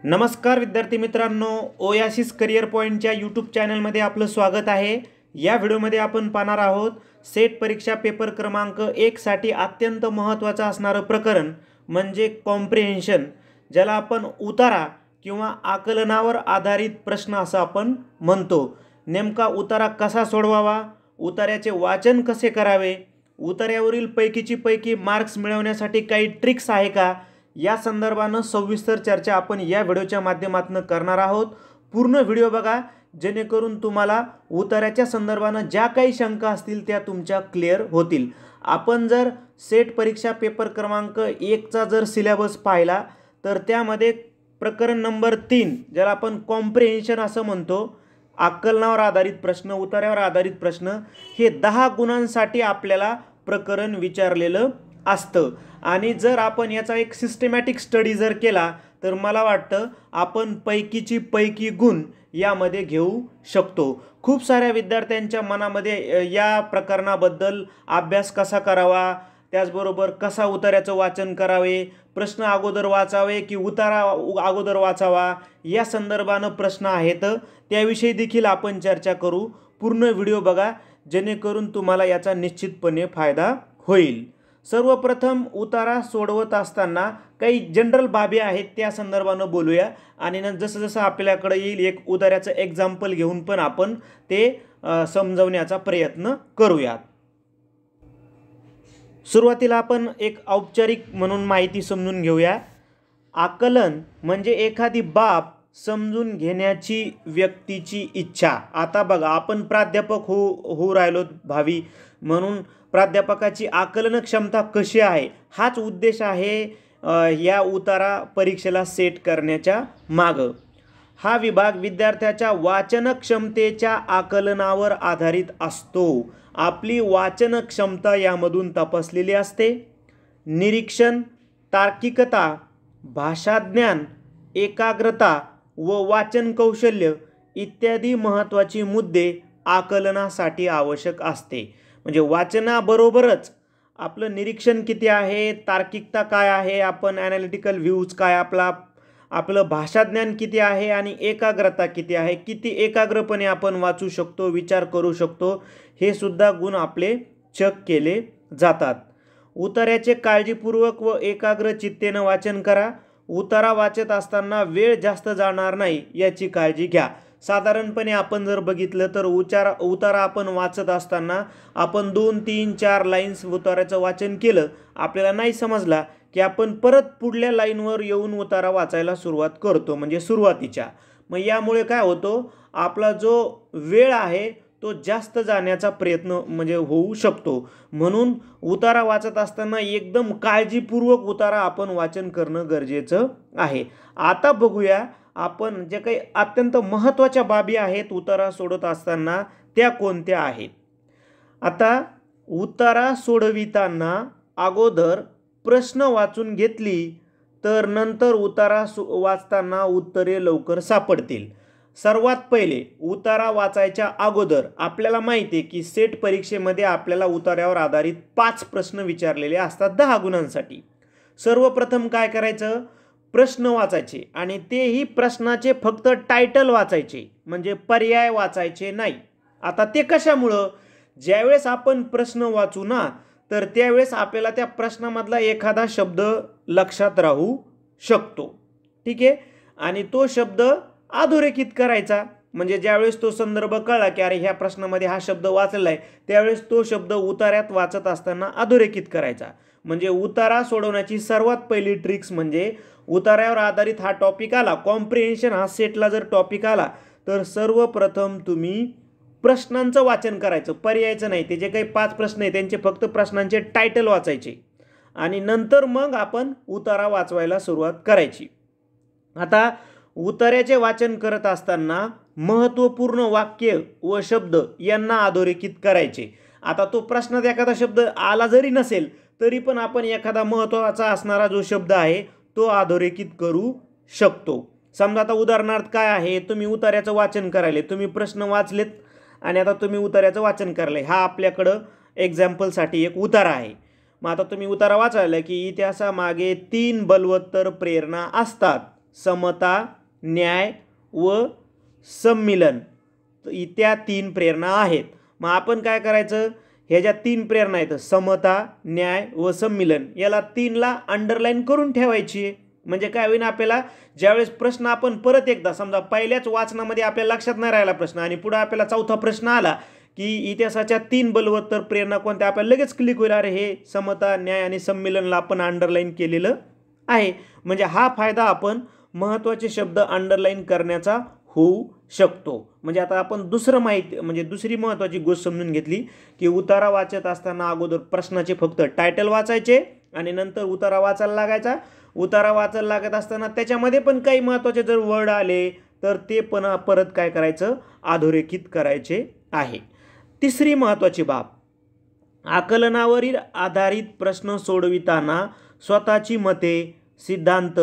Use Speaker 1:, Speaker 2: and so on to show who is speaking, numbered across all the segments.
Speaker 1: नमस्कार विद्यार्थी मित्रांनो, ओयासिस करिअर पॉईंटच्या यूट्यूब चॅनलमध्ये आपलं स्वागत आहे। या व्हिडिओमध्ये आपण पाहणार आहोत सेट परीक्षा पेपर क्रमांक 1 साठी अत्यंत महत्त्वाचं असणारं प्रकरण म्हणजे कॉम्प्रिहेन्शन, ज्याला आपण उतारा किंवा आकलनावर आधारित प्रश्न असं आपण म्हणतो। नेमका उतारा कसा सोडवावा, उतार्याचे वाचन कसे करावे, उतार्यावरील पैकीची पैकी मार्क्स मिळवण्यासाठी काही ट्रिक्स आहे का, या संदर्भानं सविस्तर चर्चा आपण या व्हिडिओच्या माध्यमातून करणार आहोत। पूर्ण व्हिडिओ बघा जेणेकरून तुम्हाला उतार्याच्या संदर्भानं ज्या काही शंका असतील त्या तुमच्या क्लिअर होतील। आपण जर सेट परीक्षा पेपर क्रमांक 1 चा जर सिलेबस पाहिला तर त्यामध्ये प्रकरण नंबर 3 ज्याला आपण कॉम्प्रिहेन्शन असं म्हणतो, आकलनावर आधारित प्रश्न, उतार्यावर आधारित प्रश्न, हे 10 गुणांसाठी आपल्याला प्रकरण विचारलेलं असतं। आणि जर आपण याचा एक सिस्टमॅटिक स्टडी जर केला तर मला वाटतं आपण पैकीची पैकी गुण यामध्ये घेऊ शकतो। खूप साऱ्या विद्यार्थ्यांच्या मनामध्ये या प्रकरणाबद्दल अभ्यास कसा करावा, त्याचबरोबर कसा उतार्याचं वाचन करावे, प्रश्न अगोदर वाचावे की उतारा अगोदर वाचावा, या संदर्भानं प्रश्न आहेत। त्याविषयी देखील आपण चर्चा करू। पूर्ण व्हिडिओ बघा जेणेकरून तुम्हाला याचा निश्चितपणे फायदा होईल। सर्वप्रथम उतारा सोडवत असताना काही जनरल बाबी आहेत त्या संदर्भानं बोलूया आणि जसं जसं आपल्याकडे येईल एक उतार्याचं एक्झाम्पल घेऊन पण आपण ते समजवण्याचा प्रयत्न करूया। सुरुवातीला आपण एक औपचारिक म्हणून माहिती समजून घेऊया। आकलन म्हणजे एखादी बाब समजून घेण्याची व्यक्तीची इच्छा। आता बघा आपण प्राध्यापक हो राहिलो भावी, म्हणून प्राध्यापकाची आकलन क्षमता कशी आहे हाच उद्देश आहे या उतारा परीक्षेला सेट करण्याच्या मागं। हा विभाग विद्यार्थ्याच्या वाचन क्षमतेच्या आकलनावर आधारित असतो। आपली वाचन क्षमता यामधून तपासलेली असते। निरीक्षण, तार्किकता, भाषाज्ञान, एकाग्रता व वाचन कौशल्य इत्यादी महत्त्वाची मुद्दे आकलनासाठी आवश्यक असते। म्हणजे वाचनाबरोबरच आपलं निरीक्षण किती आहे, तार्किकता काय आहे, आपण ॲनालिटिकल व्ह्यूज काय, आपलं भाषाज्ञान किती आहे आणि एकाग्रता किती आहे, किती एकाग्रपणे आपण वाचू शकतो, विचार करू शकतो, हे सुद्धा गुण आपले चेक केले जातात। उतार्याचे काळजीपूर्वक व एकाग्र चित्तेनं वाचन करा। उतारा वाचत असताना वेळ जास्त जाणार नाही याची काळजी घ्या। साधारणपणे आपण जर बघितलं तर उतारा आपण वाचत असताना आपण 2, 3, 4 लाईन्स उतार्याचं वाचन केलं, आपल्याला नाही समजला की आपण परत पुढल्या लाईनवर येऊन उतारा वाचायला सुरुवात करतो, म्हणजे सुरुवातीच्या। मग यामुळे काय होतं, आपला जो वेळ आहे तो जास्त जाण्याचा प्रयत्न म्हणजे होऊ शकतो। म्हणून उतारा वाचत असताना एकदम काळजीपूर्वक उतारा आपण वाचन करणं गरजेचं आहे। आता बघूया आपण जे काही अत्यंत महत्त्वाच्या बाबी आहेत उतारा सोडत असताना त्या कोणत्या आहेत। आता उतारा सोडविताना अगोदर प्रश्न वाचून घेतली तर नंतर उतारा वाचताना उत्तरे लवकर सापडतील। सर्वात पहिले उतारा वाचायच्या अगोदर आपल्याला माहिती आहे की सेट परीक्षेमध्ये आपल्याला उतार्यावर आधारित 5 प्रश्न विचारलेले असतात 10 गुणांसाठी। सर्वप्रथम काय करायचं, प्रश्न वाचायचे आणि तेही प्रश्नाचे फक्त टायटल वाचायचे, म्हणजे पर्याय वाचायचे नाही। आता ते कशामुळं, ज्यावेळेस आपण प्रश्न वाचू ना तर त्यावेळेस आपल्याला त्या प्रश्नामधला एखादा शब्द लक्षात राहू शकतो, ठीक आहे, आणि तो शब्द अधोरेखित करायचा। म्हणजे ज्यावेळेस तो संदर्भ कळला की अरे ह्या प्रश्नामध्ये हा शब्द वाचलेला आहे, त्यावेळेस तो शब्द उतार्यात वाचत असताना अधोरेखित करायचा। म्हणजे उतारा सोडवण्याची सर्वात पहिली ट्रिक्स म्हणजे उतार्यावर आधारित हा टॉपिक आला, कॉम्प्रिहेन्शन हा सेटला जर टॉपिक आला तर सर्वप्रथम तुम्ही प्रश्नांचं वाचन करायचं, पर्यायचं नाही। ते जे काही 5 प्रश्न आहेत त्यांचे फक्त प्रश्नांचे टायटल वाचायचे आणि नंतर मग आपण उतारा वाचवायला सुरुवात करायची। आता उतार्याचे वाचन करत असताना महत्त्वपूर्ण वाक्य व शब्द यांना अधोरेखित करायचे। आता तो प्रश्नात एखादा शब्द आला जरी नसेल तरी पण आपण एखादा महत्त्वाचा असणारा जो शब्द आहे तो अधोरेखित करू शकतो। समजा आता उदाहरणार्थ काय आहे, तुम्ही उतार्याचं वाचन करायले, तुम्ही प्रश्न वाचलेत आणि आता तुम्ही उतार्याचं वाचन करायले, हा आपल्याकडं एक्झाम्पलसाठी एक उतारा आहे। मग आता तुम्ही उतारा वाचायला की इतिहासामागे 3 बलवत्तर प्रेरणा असतात, समता, न्याय व सम्मिलन त्या 3 प्रेरणा आहेत. मग आपण काय करायचं, ह्या ज्या 3 प्रेरणा आहेत समता, न्याय व सम्मिलन, याला 3ला अंडरलाईन करून ठेवायची आहे. म्हणजे काय होईल, आपल्याला ज्यावेळेस प्रश्न आपण परत एकदा समजा पहिल्याच वाचनामध्ये आपल्याला लक्षात नाही राहिला प्रश्न आणि पुढे आपल्याला चौथा प्रश्न आला की इतिहासाच्या 3 बलवत्तर प्रेरणा कोणत्या, आपल्याला लगेच क्लिक होईल, अरे हे समता, न्याय आणि सम्मिलनला आपण अंडरलाईन केलेलं आहे. म्हणजे हा फायदा आपण महत्त्वाचे शब्द अंडरलाईन करण्याचा होऊ शकतो. म्हणजे आता आपण दुसरी महत्त्वाची गोष्ट समजून घेतली की उतारा वाचत असताना अगोदर प्रश्नाचे फक्त टायटल वाचायचे आणि नंतर उतारा वाचायला लागायचा. उतारा वाचायला लागत असताना त्याच्यामध्ये पण काही महत्त्वाचे जर वर्ड आले तर ते पण परत काय करायचं, अधोरेखित करायचे आहे. तिसरी महत्त्वाची बाब, आकलनावरील आधारित प्रश्न सोडविताना स्वतःची मते, सिद्धांत,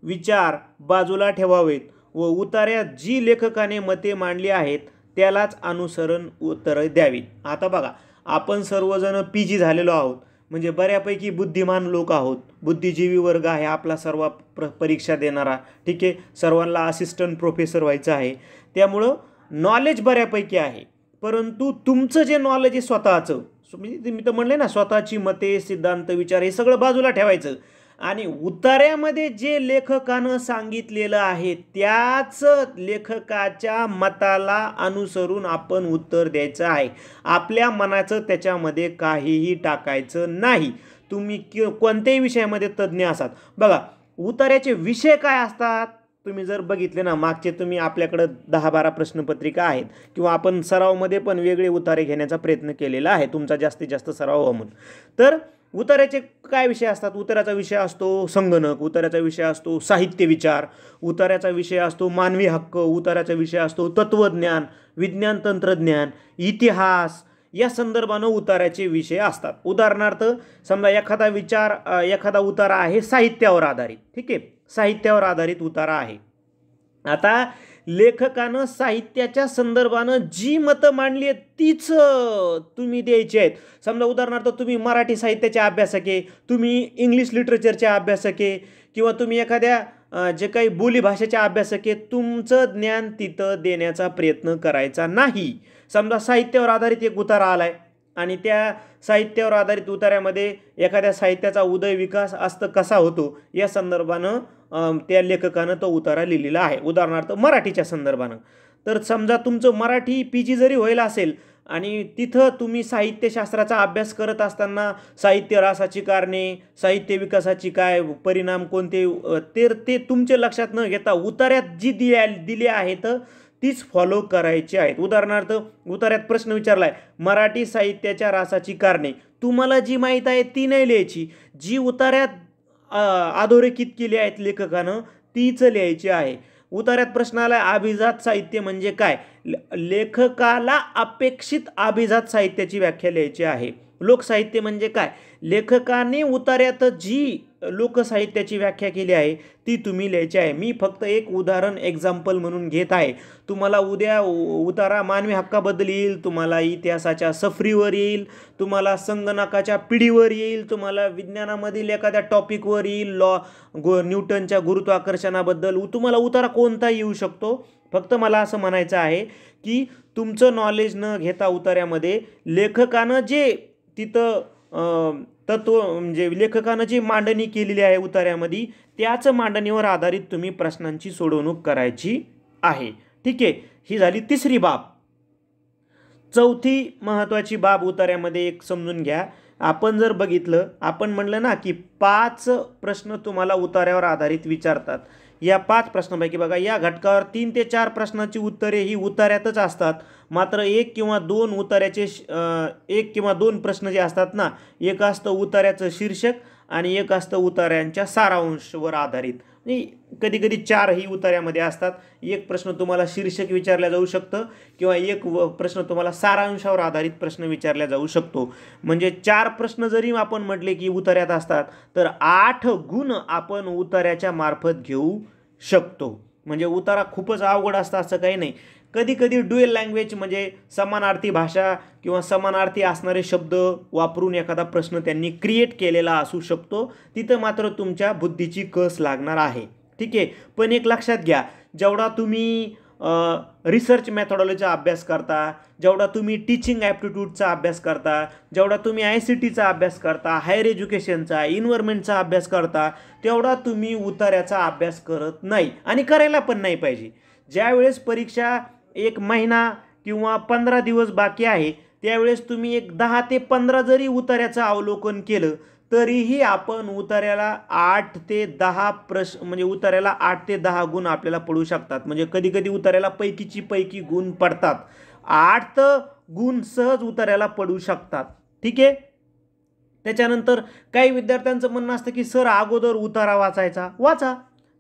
Speaker 1: विचार बाजूला ठेवावेत व उतार्यात जी लेखकाने मते मांडली आहेत त्यालाच अनुसरण उत्तरे द्यावीत. आता बघा, आपण सर्वजण PG झालेलो आहोत, म्हणजे बऱ्यापैकी बुद्धिमान लोक आहोत, बुद्धिजीवी वर्ग आहे आपला सर्व परीक्षा देणारा. ठीक आहे, सर्वांना असिस्टंट प्रोफेसर व्हायचं आहे, त्यामुळं नॉलेज बऱ्यापैकी आहे. परंतु तुमचं जे नॉलेज आहे स्वतःचं, म्हणजे मी तर म्हणले ना, स्वतःची मते, सिद्धांत, विचार हे सगळं बाजूला ठेवायचं आणि उतार्यामध्ये जे लेखकानं सांगितलेलं आहे त्याच लेखकाच्या मताला अनुसरून आपण उत्तर द्यायचं आहे. आपल्या मनाचं त्याच्यामध्ये काहीही टाकायचं नाही. तुम्ही कोणत्याही विषयामध्ये तज्ज्ञ असाल, बघा उतार्याचे विषय काय असतात तुम्ही जर बघितले ना, मागचे तुम्ही आपल्याकडं 10-12 प्रश्नपत्रिका आहेत किंवा आपण सरावमध्ये पण वेगळे उतारे घेण्याचा प्रयत्न केलेला आहे तुमचा जास्तीत जास्त सराव व्हावा म्हणून. तर उतार्याचे काय विषय असतात, उतार्याचा विषय असतो संगणक, उतार्याचा विषय असतो साहित्य विचार, उतार्याचा विषय असतो मानवी हक्क, उतार्याचा विषय असतो तत्त्वज्ञान, विज्ञान तंत्रज्ञान, इतिहास, या संदर्भानं उतार्याचे विषय असतात. उदाहरणार्थ समजा एखादा उतारा आहे साहित्यावर आधारित, ठीक आहे, साहित्यावर आधारित उतारा आहे. आता लेखकानं साहित्याच्या संदर्भानं जी मतं मांडली आहेत तीच तुम्ही द्यायची आहेत. समजा उदाहरणार्थ तुम्ही मराठी साहित्याचे अभ्यासक आहे, तुम्ही इंग्लिश लिटरेचरचे अभ्यासक आहे किंवा तुम्ही एखाद्या जे काही बोलीभाषेच्या अभ्यासक आहे, तुमचं ज्ञान तिथं देण्याचा प्रयत्न करायचा नाही. समजा साहित्यावर आधारित एक उतारा आलाय आणि त्या साहित्यावर आधारित उतार्यामध्ये एखाद्या साहित्याचा उदय विकास कसा होतो या संदर्भानं त्या लेखकानं तो उतारा लिहिलेला आहे, उदाहरणार्थ मराठीच्या संदर्भानं. तर समजा तुमचं मराठी PG जरी व्हायला असेल आणि तिथं तुम्ही साहित्यशास्त्राचा अभ्यास करत असताना साहित्य रासाची कारणे, साहित्य विकासाची काय परिणाम कोणते, ते तुमच्या लक्षात न घेता उतार्यात जी दिली आहेत तीच फॉलो करायची आहेत. उदाहरणार्थ उतार्यात प्रश्न विचारलाय मराठी साहित्याच्या रासाची कारणे, तुम्हाला जी माहीत आहे ती नाही लिहायची, जी उतार्यात अधोरेखित केली आहेत लेखकानं तीच लिहायची आहे. उतार्यात प्रश्न आला अभिजात साहित्य म्हणजे काय, लेखकाला अपेक्षित अभिजात साहित्याची व्याख्या लिहायची आहे. लोकसाहित्य म्हणजे काय, लेखकाने उतार्यात जी लोकसाहित्याची व्याख्या केली आहे ती तुम्ही लिहायची आहे. मी फक्त एक उदाहरण एक्झाम्पल म्हणून घेत आहे. तुम्हाला उद्या उतारा मानवी हक्काबद्दल येईल, तुम्हाला इतिहासाच्या सफरीवर येईल, तुम्हाला संगणकाच्या पिढीवर येईल, तुम्हाला विज्ञानामधील एखाद्या टॉपिकवर येईल, न्यूटनच्या गुरुत्वाकर्षणाबद्दल, तुम्हाला उतारा कोणता येऊ शकतो. फक्त मला असं म्हणायचं आहे की तुमचं नॉलेज न घेता उतार्यामध्ये लेखकानं जे तिथं तत्व म्हणजे लेखकानं जी मांडणी केलेली आहे उतार्यामध्ये त्याच मांडणीवर आधारित तुम्ही प्रश्नांची सोडवणूक करायची आहे. ठीक आहे, ही झाली तिसरी बाब. चौथी महत्त्वाची बाब उतार्यामध्ये एक समजून घ्या. आपण जर बघितलं, आपण म्हणलं ना की 5 प्रश्न तुम्हाला उतार्यावर आधारित विचारतात. या 5 प्रश्नांपैकी बघा या घटकावर 3 ते 4 प्रश्नांची उत्तरे ही उतार्यातच असतात. मात्र 1 किंवा 2 उतार्याचे 1 किंवा 2 प्रश्न जे असतात ना, एक असतं उतार्याचं शीर्षक आणि एक असतं उतार्यांच्या सारांशावर आधारित. कधी कधी 4 ही उतार्यामध्ये असतात. एक प्रश्न तुम्हाला शीर्षक विचारला जाऊ शकतं किंवा एक प्रश्न तुम्हाला सारांशावर आधारित प्रश्न विचारला जाऊ शकतो. म्हणजे 4 प्रश्न जरी आपण म्हटले की उतार्यात असतात तर 8 गुण आपण उतार्याच्या मार्फत घेऊ शकतो. म्हणजे उतारा खूपच अवघड असतं असं काही नाही. कधी कधी ड्युएल लँग्वेज म्हणजे समानार्थी भाषा किंवा समानार्थी असणारे शब्द वापरून एखादा प्रश्न त्यांनी क्रिएट केलेला असू शकतो. तिथं मात्र तुमच्या बुद्धीची कस लागणार आहे. ठीक आहे. पण एक लक्षात घ्या, जेवढा तुम्ही रिसर्च मेथॉडॉलॉजीचा अभ्यास करता, जेवढा तुम्ही टीचिंग ॲप्टिट्यूडचा अभ्यास करता, जेवढा तुम्ही ICTचा अभ्यास करता, हायर एज्युकेशनचा, इन्व्हायरमेंटचा अभ्यास करता, तेवढा तुम्ही उतार्याचा अभ्यास करत नाही आणि करायला पण नाही पाहिजे. ज्यावेळेस परीक्षा 1 महिना किंवा 15 दिवस बाकी आहे, त्यावेळेस तुम्ही एक 10 ते 15 जरी उतार्याचं अवलोकन केलं तरीही आपण उतार्याला 8 ते 10 म्हणजे उतार्याला 8 ते 10 गुण आपल्याला पडू शकतात. म्हणजे कधी कधी उतार्याला पैकीची पैकी गुण पडतात. 8 गुण सहज उतार्याला पडू शकतात. ठीक आहे. त्याच्यानंतर काही विद्यार्थ्यांचं म्हणणं असतं की सर अगोदर उतारा वाचायचा. वाचा.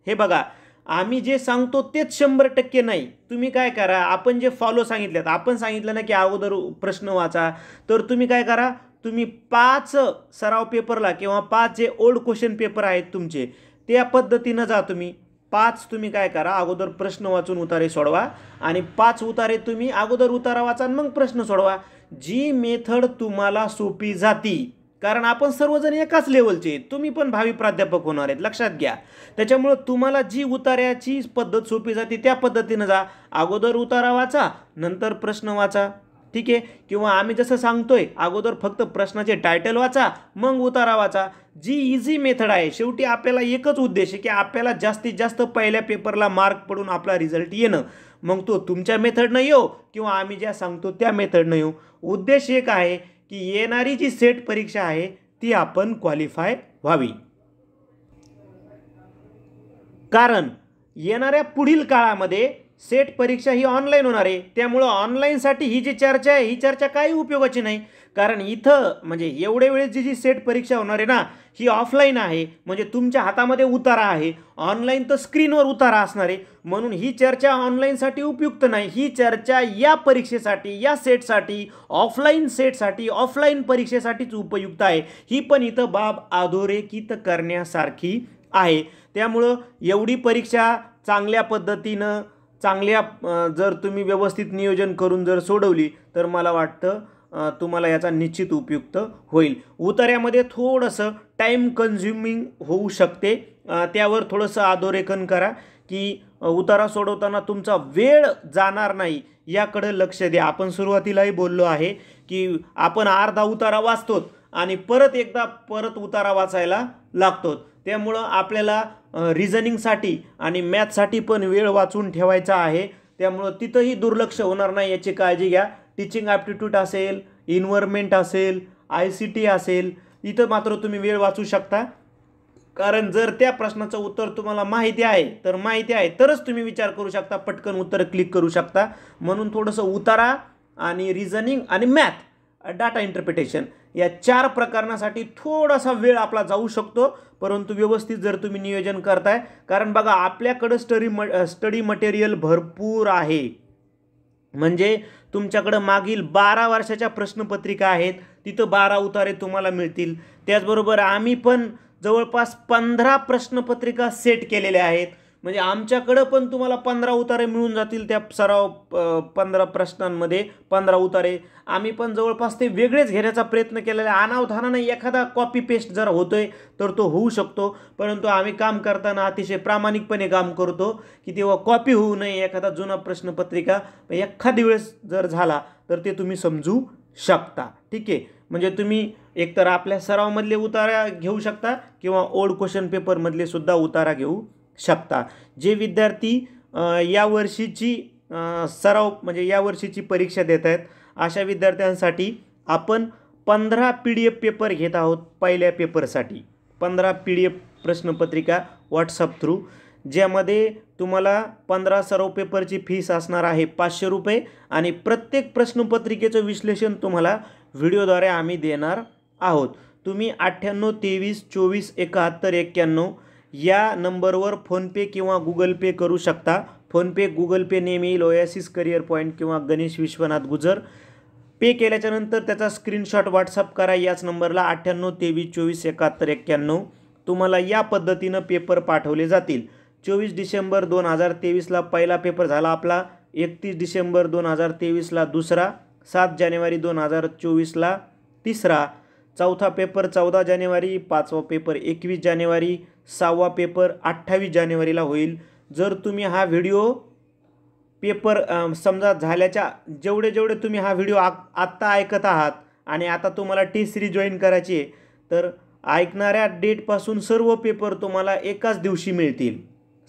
Speaker 1: हे बघा, आम्ही जे सांगतो तेच 100% नाही. तुम्ही काय करा, आपण जे फॉलो सांगितलेत, आपण सांगितलं ना की अगोदर प्रश्न वाचा, तर तुम्ही काय करा, तुम्ही 5 सराव पेपरला किंवा 5 जे ओल्ड क्वेश्चन पेपर आहेत तुमचे, त्या पद्धतीनं जा. तुम्ही 5 तुम्ही काय करा, अगोदर प्रश्न वाचून उतारे सोडवा आणि 5 उतारे तुम्ही अगोदर उतारा वाचा आणि मग प्रश्न सोडवा. जी मेथड तुम्हाला सोपी जाती, कारण आपण सर्वजण एकाच लेवलचे, तुम्ही पण भावी प्राध्यापक होणार आहेत, लक्षात घ्या. त्याच्यामुळं तुम्हाला जी उतार्याची पद्धत सोपी जाते त्या पद्धतीनं जा. अगोदर उतारा वाचा, नंतर प्रश्न वाचा. ठीक आहे. किंवा आम्ही जसं सांगतोय, अगोदर फक्त प्रश्नाचे टायटल वाचा, मग उतारा वाचा. जी इझी मेथड आहे. शेवटी आपल्याला एकच उद्देश आहे की आपल्याला जास्तीत जास्त पहिल्या पेपरला मार्क पडून आपला रिझल्ट येणं. मग तो तुमच्या मेथडनं येऊ किंवा आम्ही ज्या सांगतो त्या मेथडनं येऊ, उद्देश एक आहे की येणारी जी सेट परीक्षा आहे ती आपण क्वालिफाय व्हावी. कारण येणाऱ्या पुढील काळामध्ये सेट परीक्षा ही ऑनलाईन होणार आहे. त्यामुळं ऑनलाईनसाठी ही जी चर्चा आहे, ही चर्चा काही उपयोगाची नाही. कारण इथं म्हणजे एवढे वेळेस जी सेट परीक्षा होणार आहे ना, ही ऑफलाईन आहे. म्हणजे तुमच्या हातामध्ये उतारा आहे. ऑनलाईन तर स्क्रीनवर उतारा असणार आहे. म्हणून ही चर्चा ऑनलाईनसाठी उपयुक्त नाही. ही चर्चा या परीक्षेसाठी, या सेटसाठी, ऑफलाईन सेटसाठी, ऑफलाईन परीक्षेसाठीच उपयुक्त आहे. ही पण इथं बाब अधोरेखित करण्यासारखी आहे. त्यामुळं एवढी परीक्षा चांगल्या पद्धतीनं, जर तुम्ही व्यवस्थित नियोजन करून जर सोडवली तर मला वाटतं तुम्हाला याचा निश्चित उपयुक्त होईल. उतार्यामध्ये थोडंसं टाईम कन्झ्युमिंग होऊ शकते, त्यावर थोडंसं अधोरेखन करा की उतारा सोडवताना तुमचा वेळ जाणार नाही याकडे लक्ष द्या. आपण सुरुवातीलाही बोललो आहे की आपण अर्धा उतारा वाचतो आणि परत उतारा वाचायला लागतो. त्यामुळं आपल्याला रिझनिंगसाठी आणि मॅथसाठी पण वेळ वाचून ठेवायचा आहे. त्यामुळं तिथंही दुर्लक्ष होणार नाही याची काळजी घ्या. टीचिंग ॲप्टिट्यूड असेल, इन्व्हायरमेंट असेल, ICT असेल, इथं मात्र तुम्ही वेळ वाचू शकता. कारण जर त्या प्रश्नाचं उत्तर तुम्हाला माहिती आहे तरच तुम्ही विचार करू शकता, पटकन उत्तर क्लिक करू शकता. म्हणून थोडंसं उतारा आणि रिझनिंग आणि मॅथ, डाटा इंटरप्रिटेशन या 4 प्रकरणासाठी थोडासा वेळ आपला जाऊ शकतो. परंतु व्यवस्थित जर तुम्ही नियोजन करताय, कारण बघा आपल्याकडं स्टडी मटेरियल भरपूर आहे. म्हणजे तुमच्याकडं मागील 12 वर्षाच्या प्रश्नपत्रिका आहेत, तिथं 12 उतारे तुम्हाला मिळतील. त्याचबरोबर आम्ही पण जवळपास 15 प्रश्नपत्रिका सेट केलेल्या आहेत. म्हणजे आमच्याकडं पण तुम्हाला 15 उतारे मिळून जातील. त्या सराव 15 प्रश्नांमध्ये 15 उतारे आम्ही पण जवळपास ते वेगळेच घेण्याचा प्रयत्न केलेला आहे. अनावधानाने एखादा कॉपी पेस्ट जर होतोय तर तो होऊ शकतो, परंतु आम्ही काम करताना अतिशय प्रामाणिकपणे काम करतो की तेव्हा कॉपी होऊ नये एखादा जुना प्रश्नपत्रिका. एखादी वेळेस जर झाला तर ते तुम्ही समजू शकता. ठीक आहे. म्हणजे तुम्ही एकतर आपल्या सरावमधले उतारा घेऊ शकता किंवा ओल्ड क्वेश्चन पेपरमधले सुद्धा उतारा घेऊ शकता. जे विद्यार्थी यावर्षीची सराव म्हणजे यावर्षीची परीक्षा देत आहेत अशा विद्यार्थ्यांसाठी आपण 15 PDF पेपर घेत आहोत. पहिल्या पेपरसाठी 15 PDF प्रश्नपत्रिका व्हॉट्सअप थ्रू, ज्यामध्ये तुम्हाला 15 सराव पेपरची फीस असणार आहे 500 रुपये आणि प्रत्येक प्रश्नपत्रिकेचं विश्लेषण तुम्हाला व्हिडिओद्वारे आम्ही देणार आहोत. तुम्ही 98 23 24 71 91 या नंबरवर फोनपे किंवा गुगल पे करू शकता. फोनपे गुगल पे नेहमी येईल ओएसिस करिअर पॉईंट किंवा गणेश विश्वनाथ गुजर. पे केल्याच्यानंतर त्याचा स्क्रीनशॉट व्हॉट्सअप करा याच नंबरला 98 23 24 71 91. तुम्हाला या पद्धतीनं पेपर पाठवले जातील. 24 डिसेंबर 2023ला पहिला पेपर झाला आपला, 31 डिसेंबर 2023ला दुसरा, 7 जानेवारी 2024ला तिसरा, चौथा पेपर 14 जानेवारी, पाचवा पेपर 21 जानेवारी, सहावा पेपर 28 जानेवारीला होईल. जर तुम्ही हा व्हिडिओ पेपर समजा झाल्याच्या जेवढे तुम्ही हा व्हिडिओ आत्ता ऐकत आहात आणि आता तुम्हाला टी सीरीज जॉईन करायची आहे, तर ऐकणाऱ्या डेटपासून सर्व पेपर तुम्हाला एकाच दिवशी मिळतील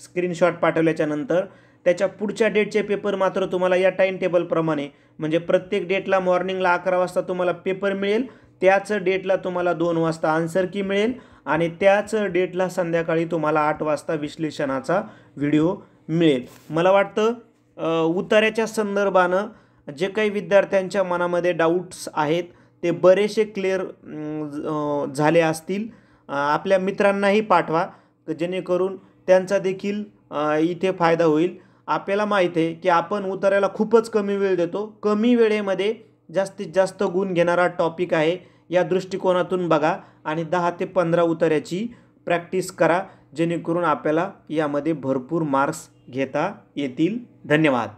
Speaker 1: स्क्रीनशॉट पाठवल्याच्या नंतर. त्याच्या पुढच्या डेटचे पेपर मात्र तुम्हाला या टाईम टेबलप्रमाणे, म्हणजे प्रत्येक डेटला मॉर्निंगला 11 वाजता तुम्हाला पेपर मिळेल, त्याच डेटला तुम्हाला 2 वाजता आन्सर की मिळेल आणि त्याच डेटला संध्याकाळी तुम्हाला 8 वाजता विश्लेषणाचा व्हिडिओ मिळेल. मला वाटतं उतार्याच्या संदर्भानं जे काही विद्यार्थ्यांच्या मनामध्ये डाऊट्स आहेत ते बरेचसे क्लिअर झाले असतील. आपल्या मित्रांनाही पाठवा जेणेकरून त्यांचा देखील इथे फायदा होईल. आपल्याला माहीत आहे की आपण उतार्याला खूपच कमी वेळ देतो, कमी वेळेमध्ये जास्तीत जास्त गुण घेणारा टॉपिक आहे. या दृष्टिकोनातून बघा आणि 10 ते 15 उतार्याची प्रॅक्टिस करा जेणेकरून आपल्याला यामध्ये भरपूर मार्क्स घेता येतील. धन्यवाद.